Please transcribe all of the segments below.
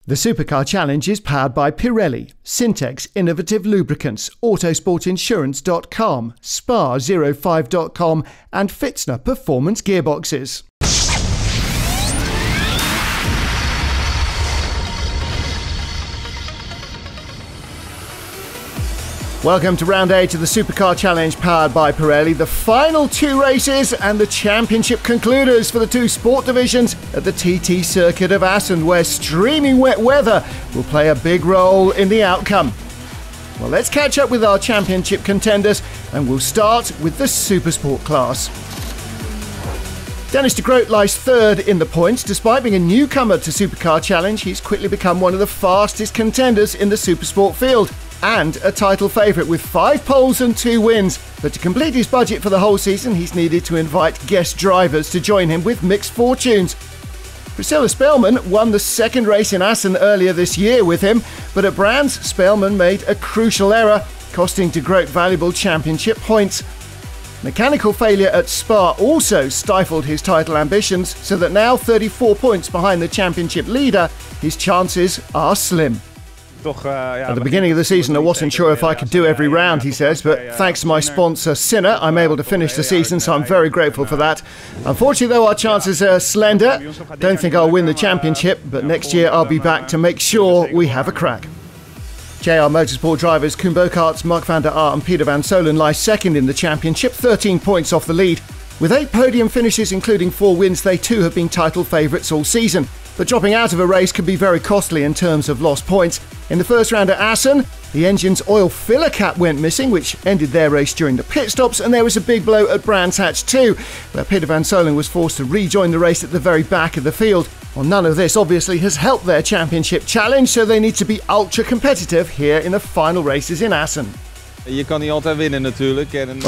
The Supercar Challenge is powered by Pirelli, Syntex Innovative Lubricants, Autosportinsurance.com, Spa05.com and Fitzner Performance Gearboxes. Welcome to round 8 of the Supercar Challenge powered by Pirelli. The final two races and the championship concluders for the two sport divisions at the TT circuit of Assen, where streaming wet weather will play a big role in the outcome. Well, let's catch up with our championship contenders, and we'll start with the Supersport class. Dennis de Groot lies third in the points. Despite being a newcomer to Supercar Challenge, he's quickly become one of the fastest contenders in the Supersport field, and a title favourite with 5 poles and 2 wins. But to complete his budget for the whole season, he's needed to invite guest drivers to join him with mixed fortunes. Priscilla Spellman won the second race in Assen earlier this year with him, but at Brands, Spellman made a crucial error, costing de Groot valuable championship points. Mechanical failure at Spa also stifled his title ambitions, so that now 34 points behind the championship leader, his chances are slim. At the beginning of the season, I wasn't sure if I could do every round, he says, but thanks to my sponsor, Sinner, I'm able to finish the season, so I'm very grateful for that. Unfortunately, though, our chances are slender. Don't think I'll win the championship, but next year I'll be back to make sure we have a crack. JR Motorsport drivers Koen Boekhart, Mark van der Aar and Peter van Solen lie second in the championship, 13 points off the lead. With 8 podium finishes, including 4 wins, they too have been title favourites all season. But dropping out of a race can be very costly in terms of lost points. In the first round at Assen, the engine's oil filler cap went missing, which ended their race during the pit stops, and there was a big blow at Brands Hatch too, where Peter van Solen was forced to rejoin the race at the very back of the field. Well, none of this obviously has helped their championship challenge, so they need to be ultra competitive here in the final races in Assen. Of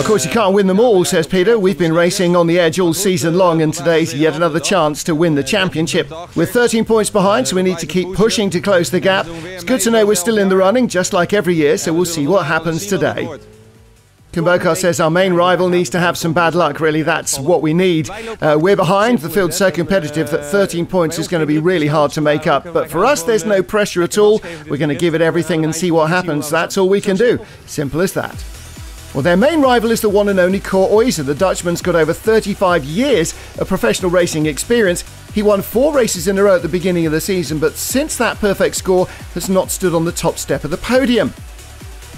course, you can't win them all, says Peter. We've been racing on the edge all season long, and today's yet another chance to win the championship. We're 13 points behind, so we need to keep pushing to close the gap. It's good to know we're still in the running, just like every year, so we'll see what happens today. Koen Boekhart says our main rival needs to have some bad luck, really. That's what we need. We're behind. The field's so competitive that 13 points is going to be really hard to make up. But for us, there's no pressure at all. We're going to give it everything and see what happens. That's all we can do. Simple as that. Well, their main rival is the one and only Cor Oyser. The Dutchman's got over 35 years of professional racing experience. He won 4 races in a row at the beginning of the season, but since that perfect score has not stood on the top step of the podium.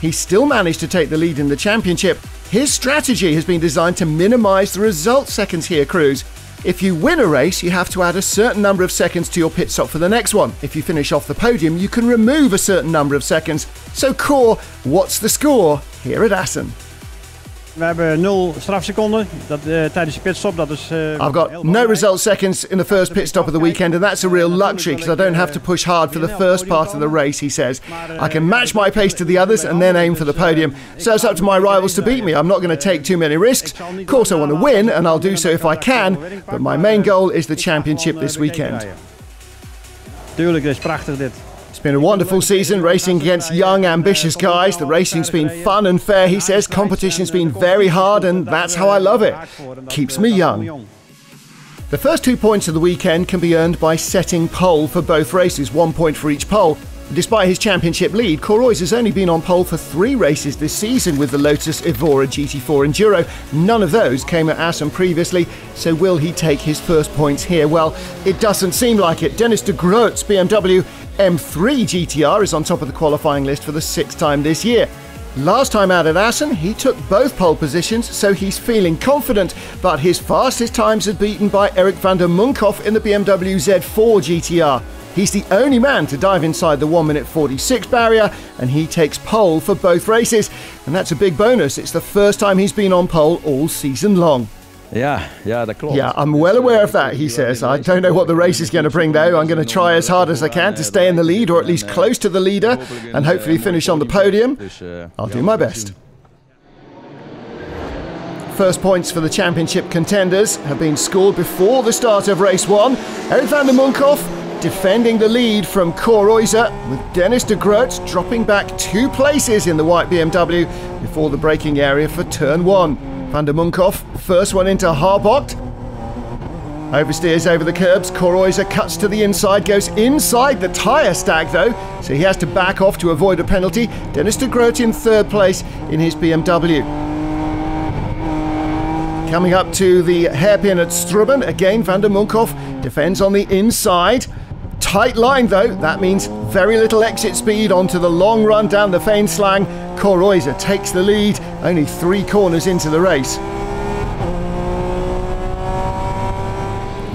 He still managed to take the lead in the championship. His strategy has been designed to minimise the result seconds here, crews. If you win a race, you have to add a certain number of seconds to your pit stop for the next one. If you finish off the podium, you can remove a certain number of seconds. So, Cor, what's the score here at Assen? We hebben 0 strafseconden tijdens de pitstop. I've got no result seconds in the first pit stop of the weekend, and that's a real luxury because I don't have to push hard for the first part of the race, he says. I can match my pace to the others and then aim for the podium. So it's up to my rivals to beat me. I'm not going to take too many risks. Of course I want to win, and I'll do so if I can, but my main goal is the championship this weekend. Tuurlijk, dit is prachtig dit. It's been a wonderful season, racing against young, ambitious guys. The racing's been fun and fair, he says. Competition's been very hard, and that's how I love it. Keeps me young. The first 2 points of the weekend can be earned by setting pole for both races, 1 point for each pole. Despite his championship lead, Cor Oyser has only been on pole for 3 races this season with the Lotus Evora GT4 Enduro. None of those came at Assen previously, so will he take his first points here? Well, it doesn't seem like it. Dennis de Groot's BMW M3 GTR is on top of the qualifying list for the 6th time this year. Last time out at Assen, he took both pole positions, so he's feeling confident, but his fastest times are beaten by Erik van der Munkhoff in the BMW Z4 GTR. He's the only man to dive inside the 1:46 barrier, and he takes pole for both races. And that's a big bonus. It's the first time he's been on pole all season long. Yeah, that klopt. Yeah, I'm well aware of that, he says. I don't know what the race is going to bring, though. I'm going to try as hard as I can to stay in the lead, or at least close to the leader, and hopefully finish on the podium. I'll do my best. First points for the championship contenders have been scored before the start of race 1. Erik van der Munkhoff defending the lead from Cor Oyser, with Dennis de Groot dropping back 2 places in the white BMW before the braking area for turn 1. Van der Munkhoff, first one into Harbocht. Oversteers over the curbs, Koreuser cuts to the inside, goes inside the tyre stack though, so he has to back off to avoid a penalty. Dennis de Groot in third place in his BMW. Coming up to the hairpin at Strubben, again Van der Munkhoff defends on the inside. Tight line though, that means very little exit speed onto the long run down the Veenslang. Koreuser takes the lead, only 3 corners into the race.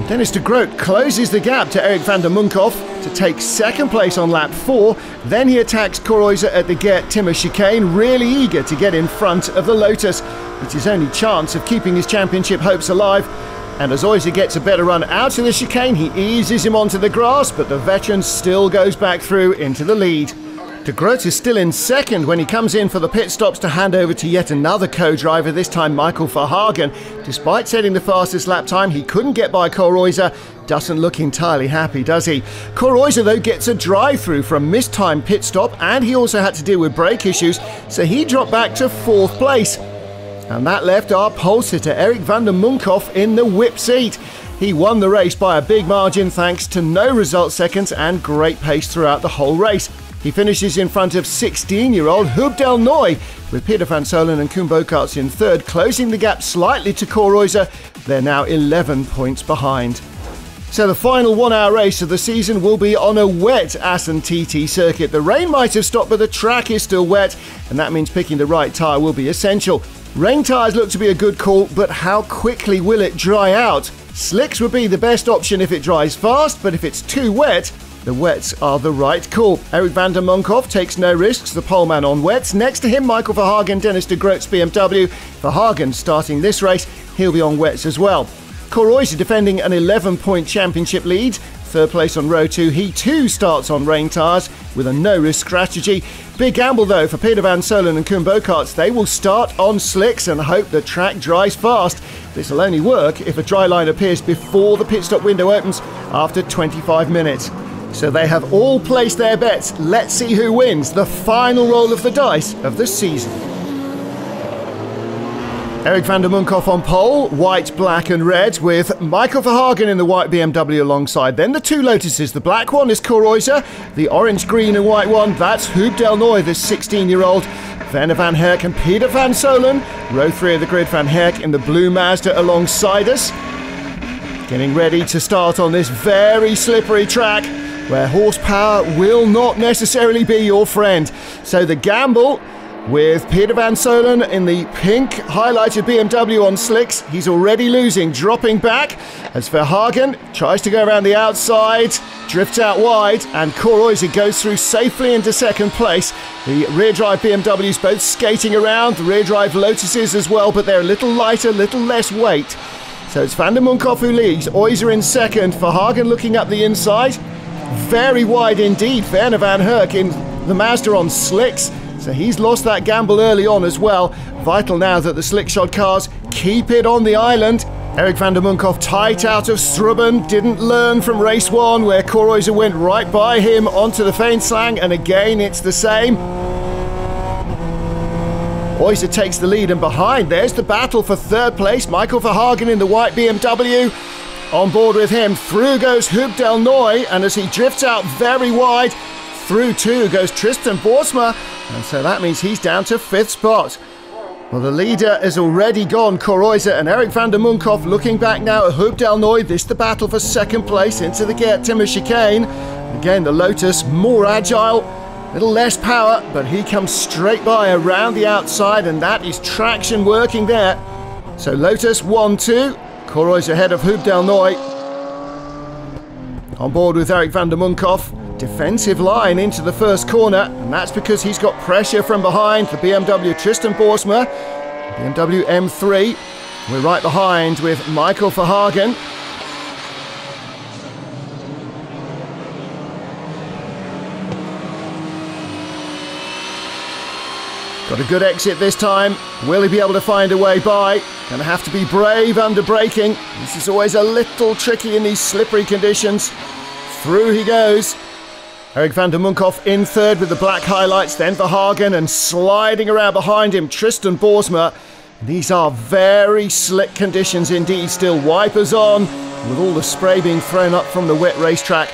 Dennis de Groot closes the gap to Erik van der Munkhoff to take second place on lap 4. Then he attacks Koreuser at the Geert Timmer chicane, really eager to get in front of the Lotus. It's his only chance of keeping his championship hopes alive. And as Oyser gets a better run out of the chicane, he eases him onto the grass, but the veteran still goes back through into the lead. De Groot is still in second when he comes in for the pit stops to hand over to yet another co-driver, this time Michael Verhagen. Despite setting the fastest lap time, he couldn't get by Koreuser. Doesn't look entirely happy, does he? Koreuser, though, gets a drive-through from mistimed pit stop, and he also had to deal with brake issues, so he dropped back to 4th place. And that left our pole sitter, Erik van der Munkhoff, in the whip seat. He won the race by a big margin thanks to no result seconds and great pace throughout the whole race. He finishes in front of 16-year-old Huub del Nooy, with Peter van Solen and Koen Bogaerts in third, closing the gap slightly to Koreuser. They're now 11 points behind. So the final 1-hour race of the season will be on a wet Assen TT circuit. The rain might have stopped, but the track is still wet, and that means picking the right tyre will be essential. Rain tyres look to be a good call, but how quickly will it dry out? Slicks would be the best option if it dries fast, but if it's too wet, the wets are the right call. Erik van der Munkhoff takes no risks, the poleman on wets. Next to him, Michael Verhagen, Dennis de Groot's BMW. Verhagen starting this race, he'll be on wets as well. Koreuser defending an 11-point championship lead. Third place on row 2, he too starts on rain tyres with a no-risk strategy. Big gamble though for Peter van Solen and Koen Bogaerts. They will start on slicks and hope the track dries fast. This will only work if a dry line appears before the pit stop window opens after 25 minutes. So they have all placed their bets. Let's see who wins the final roll of the dice of the season. Erik van der Munkhoff on pole, white, black and red, with Michael Verhagen in the white BMW alongside. Then the 2 Lotuses. The black one is Koreuser, the orange, green and white one, that's Huub del Nooy, the 16-year-old. Werner van Herk and Peter van Solen. Row 3 of the grid, Van Herk in the blue Mazda alongside us. Getting ready to start on this very slippery track, where horsepower will not necessarily be your friend. So the gamble with Peter van Solen in the pink highlighted BMW on slicks. He's already losing, dropping back as Verhagen tries to go around the outside, drifts out wide, and Koreuser goes through safely into second place. The rear drive BMWs both skating around, the rear drive Lotuses as well, but they're a little lighter, little less weight. So it's Van der Munkhoff who leads, Oyser in second, Verhagen looking up the inside. Very wide indeed, Werner van Herk in the Mazda on slicks. So he's lost that gamble early on as well. Vital now that the slickshod cars keep it on the island. Erik van der Munkhoff tight out of Strubben, didn't learn from race 1 where Koreuser went right by him onto the Veenslang, and again it's the same. Oyser takes the lead, and behind there's the battle for third place. Michael Verhagen in the white BMW. On board with him, through goes Huub del Nooy, and as he drifts out very wide, through too goes Tristan Boersma, and so that means he's down to 5th spot. Well, the leader is already gone, Koreuser, and Erik van der Munkhoff looking back now at Huub del Nooy. This the battle for second place into the Geert Timmer chicane. Again, the Lotus more agile, little less power, but he comes straight by around the outside, and that is traction working there. So Lotus 1-2. Koreuser ahead of Huub del Nooy. On board with Erik van der Munkhoff. Defensive line into the first corner, and that's because he's got pressure from behind. The BMW Tristan Boersma, BMW M3. We're right behind with Michael Verhagen. Got a good exit this time. Will he be able to find a way by? Gonna have to be brave under braking. This is always a little tricky in these slippery conditions. Through he goes. Erik van der Munkhoff in third with the black highlights, then Verhagen, and sliding around behind him, Tristan Boersma. These are very slick conditions indeed still. Wipers on, with all the spray being thrown up from the wet racetrack.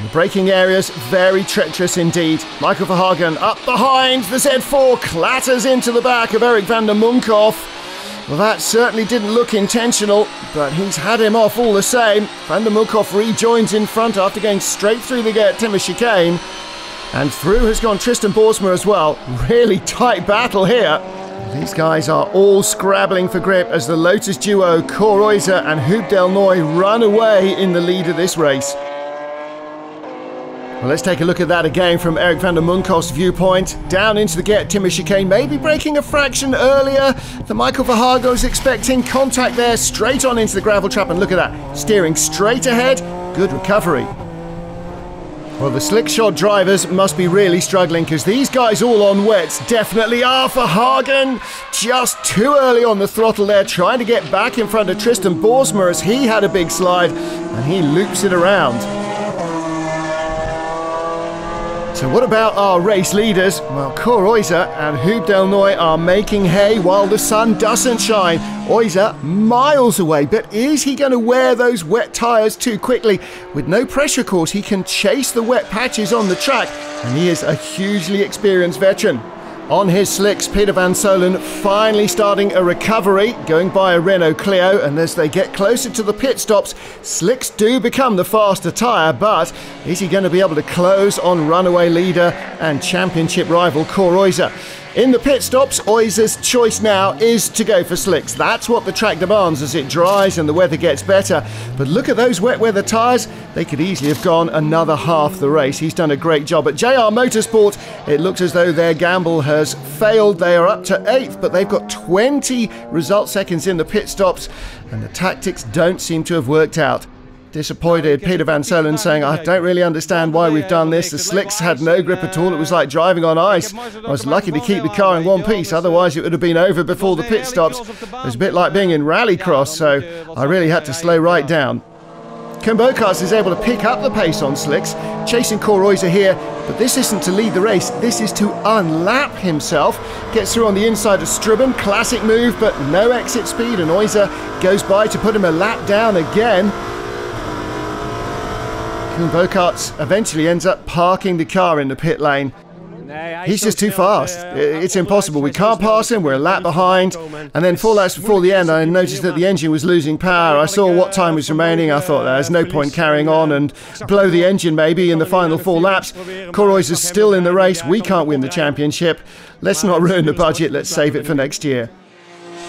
The braking areas, very treacherous indeed. Michael Verhagen up behind. The Z4 clatters into the back of Erik van der Munkhoff. Well, that certainly didn't look intentional, but he's had him off all the same. Van der Munkhoff rejoins in front after going straight through the Geert Timmer chicane. And through has gone Tristan Boersma as well. Really tight battle here. These guys are all scrabbling for grip as the Lotus duo Cor Oyser and Huub Del Nooy run away in the lead of this race. Well, let's take a look at that again from Erik van der Munkhoff's viewpoint. Down into the Geert Timmer chicane, maybe braking a fraction earlier than Michael Verhagen was expecting. Contact there, straight on into the gravel trap, and look at that, steering straight ahead. Good recovery. Well, the slick-shod drivers must be really struggling because these guys all on wets definitely are. Verhagen just too early on the throttle there, trying to get back in front of Tristan Boersma as he had a big slide and he loops it around. So what about our race leaders? Well, Cor Oyser and Huub Del Nooy are making hay while the sun doesn't shine. Oyser miles away, but is he going to wear those wet tyres too quickly? With no pressure course, he can chase the wet patches on the track, and he is a hugely experienced veteran. On his slicks, Peter van Soelen finally starting a recovery, going by a Renault Clio, and as they get closer to the pit stops, slicks do become the faster tyre, but is he going to be able to close on runaway leader and championship rival Cor Oyser? In the pit stops, Oyser's choice now is to go for slicks. That's what the track demands as it dries and the weather gets better. But look at those wet weather tyres. They could easily have gone another half the race. He's done a great job. At JR Motorsport, it looks as though their gamble has failed. They are up to 8th, but they've got 20 result seconds in the pit stops, and the tactics don't seem to have worked out. Disappointed Peter van Soelen saying, I don't really understand why we've done this. The slicks had no grip at all. It was like driving on ice. I was lucky to keep the car in one piece, otherwise it would have been over before the pit stops. It was a bit like being in rallycross, so I really had to slow right down. Koen Boekarts is able to pick up the pace on slicks, chasing Cor Oyser here, but this isn't to lead the race, this is to unlap himself. Gets through on the inside of Strubben, classic move, but no exit speed, and Oyser goes by to put him a lap down again. Koen Boekarts eventually ends up parking the car in the pit lane. He's just too fast. It's impossible. We can't pass him. We're a lap behind. And then 4 laps before the end, I noticed that the engine was losing power. I saw what time was remaining. I thought there's no point carrying on and blow the engine maybe in the final 4 laps. Cor Oyser's still in the race. We can't win the championship. Let's not ruin the budget. Let's save it for next year.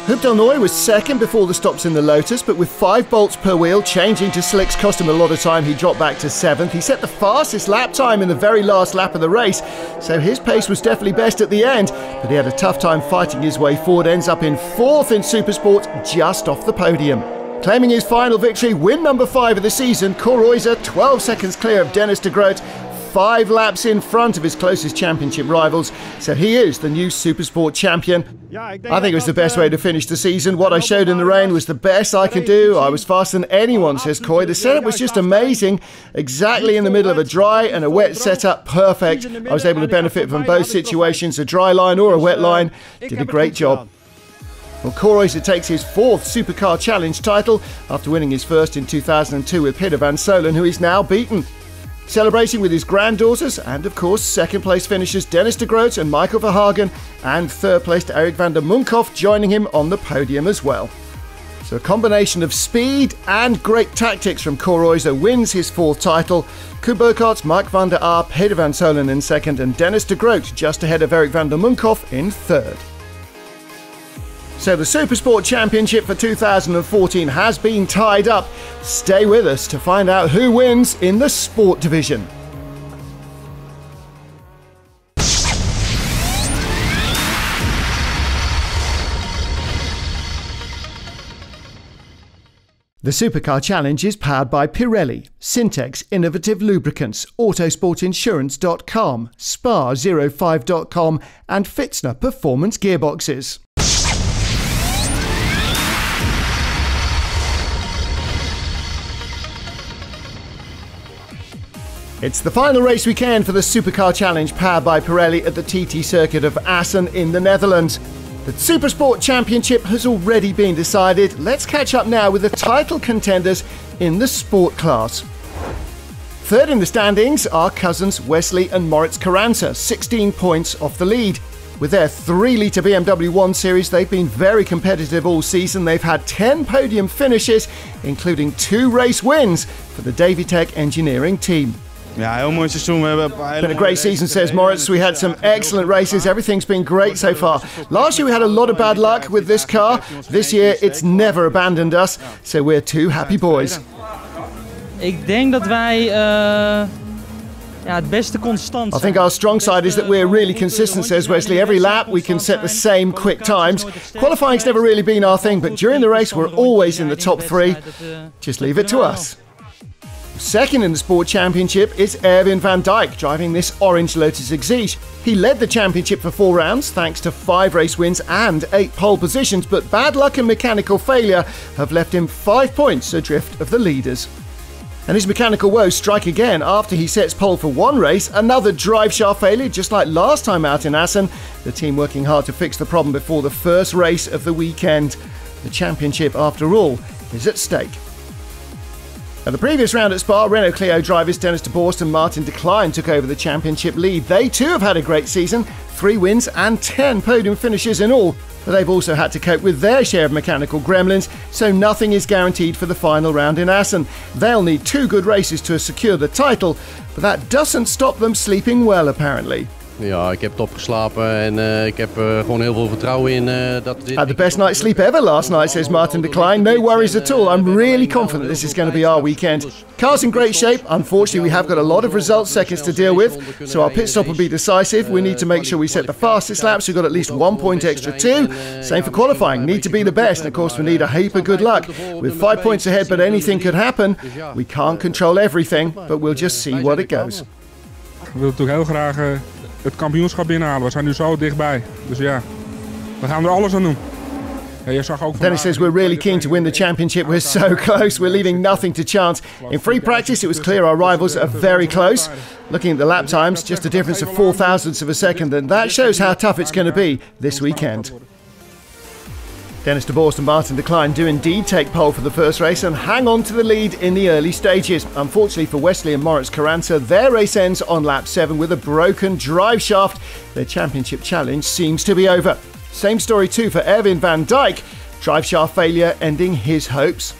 Huub Del Nooy was second before the stops in the Lotus, but with 5 bolts per wheel, changing to slicks cost him a lot of time. He dropped back to 7th. He set the fastest lap time in the very last lap of the race, so his pace was definitely best at the end, but he had a tough time fighting his way forward, ends up in 4th in Supersport, just off the podium. Claiming his final victory, win number 5 of the season, Cor Oyser 12 seconds clear of Dennis de Groot, 5 laps in front of his closest championship rivals, so he is the new Supersport champion. I think it was the best way to finish the season. What I showed in the rain was the best I could do. I was faster than anyone, says Coy. The setup was just amazing. Exactly in the middle of a dry and a wet setup, perfect. I was able to benefit from both situations, a dry line or a wet line. Did a great job. Well, Cor Oyser takes his 4th Supercar Challenge title after winning his first in 2002 with Peter van Soelen, who he's now beaten. Celebrating with his granddaughters and, of course, second place finishers Dennis de Groot and Michael Verhagen, and third place Erik van der Munkhoff joining him on the podium as well. So a combination of speed and great tactics from Cor Oyser wins his 4th title. Koen Boekarts, Mike van der Aar, Peter van Soelen in 2nd, and Dennis de Groot just ahead of Erik van der Munkhoff in 3rd. So the Supersport Championship for 2014 has been tied up. Stay with us to find out who wins in the Sport division. The Supercar Challenge is powered by Pirelli, Syntex Innovative Lubricants, Autosportinsurance.com, Spa05.com and Fitzner Performance Gearboxes. It's the final race weekend for the Supercar Challenge powered by Pirelli at the TT circuit of Assen in the Netherlands. The Supersport Championship has already been decided. Let's catch up now with the title contenders in the sport class. Third in the standings are cousins Wesley and Moritz Carranza, 16 points off the lead. With their 3-litre BMW 1 Series, they've been very competitive all season. They've had 10 podium finishes, including 2 race wins for the Davitech engineering team. Been a great season, says Moritz. We had some excellent races. Everything's been great so far. Last year we had a lot of bad luck with this car. This year it's never abandoned us, so we're 2 happy boys. Ik denk dat wij het beste constant I think our strong side is that we're really consistent, says Wesley. Every lap we can set the same quick times. Qualifying's never really been our thing, but during the race we're always in the top 3. Just leave it to us. Second in the Sport Championship is Erwin van Dijk, driving this orange Lotus Exige. He led the championship for 4 rounds, thanks to 5 race wins and 8 pole positions, but bad luck and mechanical failure have left him 5 points adrift of the leaders. And his mechanical woes strike again after he sets pole for 1 race, another drive shaft failure, just like last time out in Assen. The team working hard to fix the problem before the first race of the weekend. The championship, after all, is at stake. At the previous round at Spa, Renault Clio drivers Dennis de Borst and Martin de Klein took over the championship lead. They too have had a great season, 3 wins and 10 podium finishes in all. But they've also had to cope with their share of mechanical gremlins, so nothing is guaranteed for the final round in Assen. They'll need 2 good races to secure the title, but that doesn't stop them sleeping well apparently. Ja, ik heb top geslapen en ik heb gewoon heel veel vertrouwen in dat dit... Had the best night's sleep ever last night, says Martin de Klein. No worries at all. I'm really confident this is going to be our weekend. Car's in great shape. Unfortunately, we have got a lot of results seconds to deal with, so our pit stop will be decisive. We need to make sure we set the fastest laps. We've got at least 1 point extra too. Same for qualifying. Need to be the best. And of course, we need a heap of good luck. With 5 points ahead, but anything could happen. We can't control everything, but we'll just see what it goes. We willen natuurlijk heel graag het kampioenschap binnenhalen. We zijn nu zo dichtbij. Dus ja, we gaan er alles aan doen. Dennis says we're really keen to win the championship. We're so close. We're leaving nothing to chance. In free practice, it was clear our rivals are very close. Looking at the lap times, just a difference of 4 thousandths of a second, and that shows how tough it's going to be this weekend. Dennis de Borst and Martin de Klein do indeed take pole for the first race and hang on to the lead in the early stages. Unfortunately for Wesley and Moritz Carranza, their race ends on lap 7 with a broken drive shaft. Their championship challenge seems to be over. Same story too for Erwin van Dijk. Drive shaft failure ending his hopes.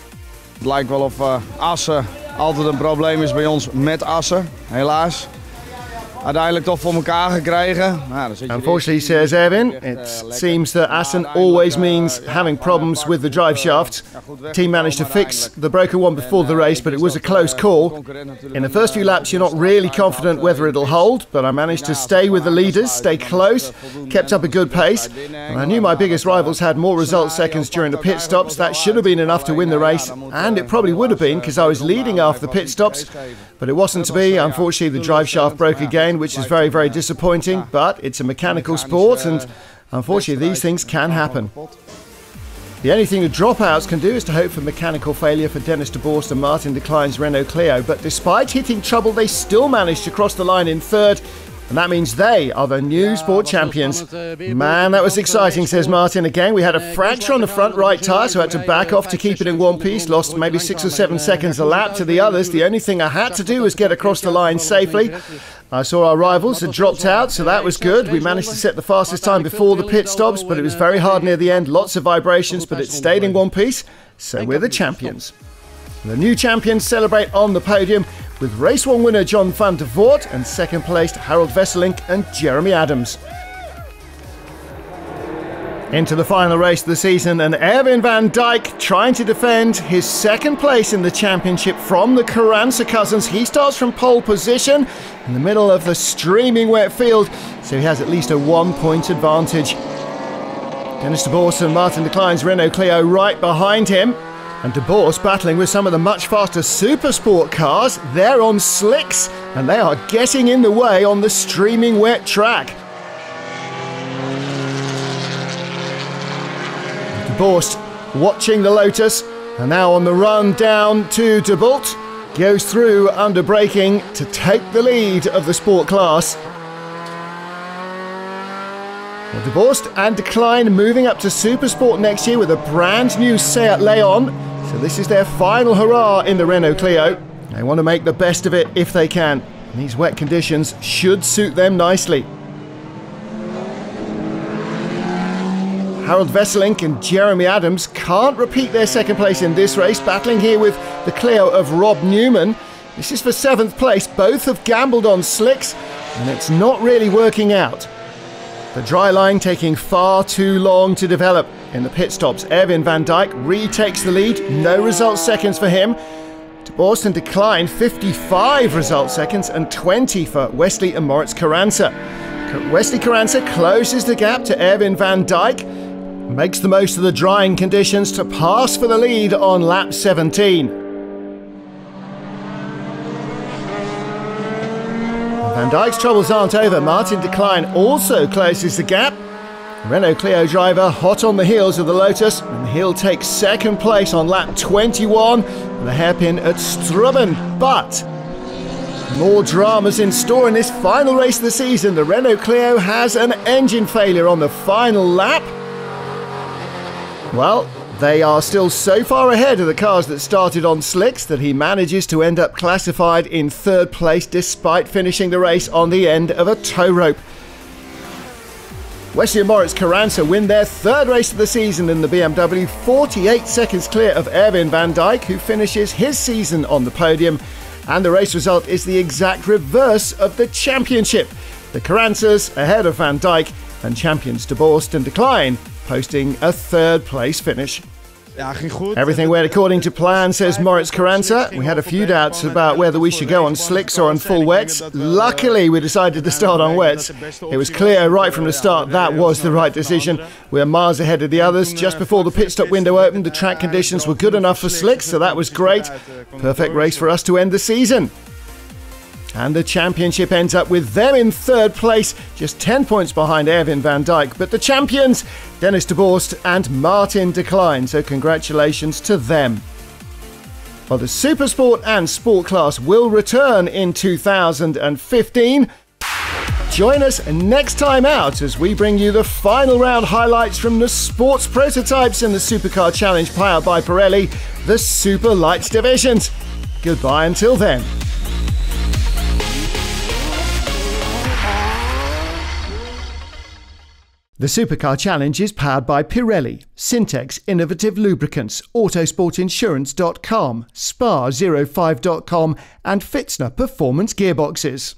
Het lijkt wel of Assen altijd een probleem is bij ons met Assen, helaas. Uiteindelijk toch voor elkaar gekregen. Unfortunately, says Erwin, it seems that Assen always means having problems with the drive shaft. The team managed to fix the broken one before the race, but it was a close call. In the first few laps, you're not really confident whether it'll hold, but I managed to stay with the leaders, stay close, kept up a good pace. And I knew my biggest rivals had more result seconds during the pit stops. That should have been enough to win the race, and it probably would have been because I was leading after the pit stops, but it wasn't to be. Unfortunately, the drive shaft broke again, which is very, very disappointing, but it's a mechanical sport and unfortunately these things can happen. The only thing the dropouts can do is to hope for mechanical failure for Dennis de Borst and Martin de Klein's Renault Clio, but despite hitting trouble they still managed to cross the line in third, and that means they are the new sport champions. Man, that was exciting, says Martin. Again, we had a fracture on the front right tyre, so I had to back off to keep it in one piece. Lost maybe 6 or 7 seconds a lap to the others. The only thing I had to do was get across the line safely. I saw our rivals had dropped out, so that was good. We managed to set the fastest time before the pit stops, but it was very hard near the end. Lots of vibrations, but it stayed in one piece, so we're the champions. The new champions celebrate on the podium with Race 1 winner John van der Voort and second placed Harold Wesselink and Jeremy Adams. Into the final race of the season, and Erwin van Dijk trying to defend his second place in the championship from the Carranza cousins. He starts from pole position in the middle of the streaming wet field, so he has at least a 1 point advantage. Dennis de Borst and Martin de Klein's Renault Clio right behind him. And de Borst battling with some of the much faster Supersport cars. They're on slicks and they are getting in the way on the streaming wet track. De Borst watching the Lotus and now on the run down to de Bolt. Goes through under braking to take the lead of the sport class. Well, De Borst and Decline moving up to Supersport next year with a brand new Seat Leon. So this is their final hurrah in the Renault Clio. They want to make the best of it if they can. And these wet conditions should suit them nicely. Harold Vesselink and Jeremy Adams can't repeat their second place in this race, battling here with the Clio of Rob Newman. This is for 7th place. Both have gambled on slicks, and it's not really working out. The dry line taking far too long to develop. In the pit stops, Erwin van Dijk retakes the lead. No result seconds for him. De Borst and Decline, 55 result seconds and 20 for Wesley and Moritz Carranza. Wesley Carranza closes the gap to Erwin van Dijk, makes the most of the drying conditions to pass for the lead on lap 17. Van Dijk's troubles aren't over. Martin Decline also closes the gap. Renault Clio driver hot on the heels of the Lotus, and he'll take 2nd place on lap 21 with a hairpin at Strubben. But more dramas in store in this final race of the season. The Renault Clio has an engine failure on the final lap. Well, they are still so far ahead of the cars that started on slicks that he manages to end up classified in 3rd place despite finishing the race on the end of a tow rope. Wesley and Moritz Carranza win their 3rd race of the season in the BMW, 48 seconds clear of Erwin van Dijk, who finishes his season on the podium. And the race result is the exact reverse of the championship. The Carranzas ahead of Van Dijk, and champions De Borst and Decline posting a 3rd place finish. Everything went according to plan, says Moritz Carranza. We had a few doubts about whether we should go on slicks or on full wets. Luckily, we decided to start on wets. It was clear right from the start that was the right decision. We're miles ahead of the others. Just before the pit stop window opened, the track conditions were good enough for slicks, so that was great. Perfect race for us to end the season. And the championship ends up with them in 3rd place, just 10 points behind Erwin van Dijk. But the champions, Dennis De Borst and Martin Decline, so congratulations to them. Well, the Supersport and Sport class will return in 2015. Join us next time out as we bring you the final round highlights from the sports prototypes in the Supercar Challenge powered by Pirelli, the Super Lights divisions. Goodbye until then. The Supercar Challenge is powered by Pirelli, Syntex Innovative Lubricants, Autosportinsurance.com, Spa05.com and Fitzner Performance Gearboxes.